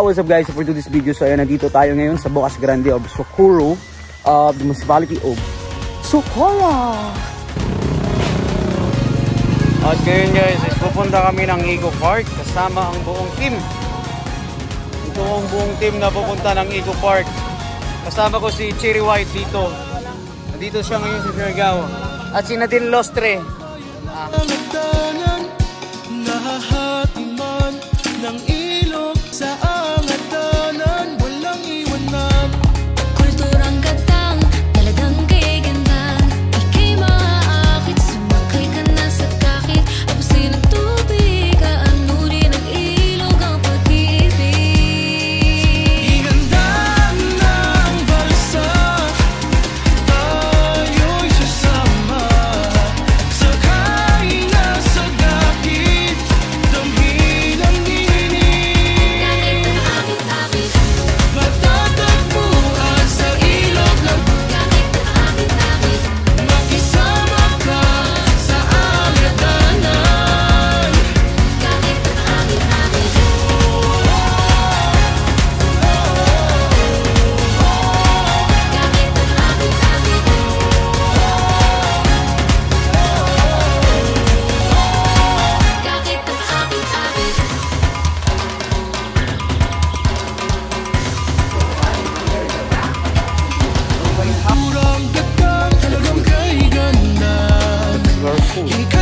What's up guys, for today's video, so ayan, nandito tayo ngayon sa Bocas Grande of Socorro, of the municipality of Socorro. At ngayon guys, pupunta kami ng Eco Park kasama ang buong team. Ito ang buong team na pupunta ng Eco Park. Kasama ko si Cherry White dito. Nandito siya ngayon sa Siargao. At si Nadine Lostre. Nahahatiman ng ilog sa angatanan, walang iwanan. Kulturang katang, talagang kay ganda. Ika'y maaakit, sumakay ka na sa takit. Apusin ang tubig, aanurin ang ilog ang pag-ibig. Ihanda na ang balsa, tayo'y sasama. Sakay na sa dakit, damhin ang inig. Kahit ang akit-akit, matatagpuan sa ilog ng kahit ang akit-akit. Makisama ka sa angatanan, kahit ang akit-akit. Kahit ang akit-akit. Kahit ang akit-akit. Kurang gatang, talagang kay ganda. Ika'y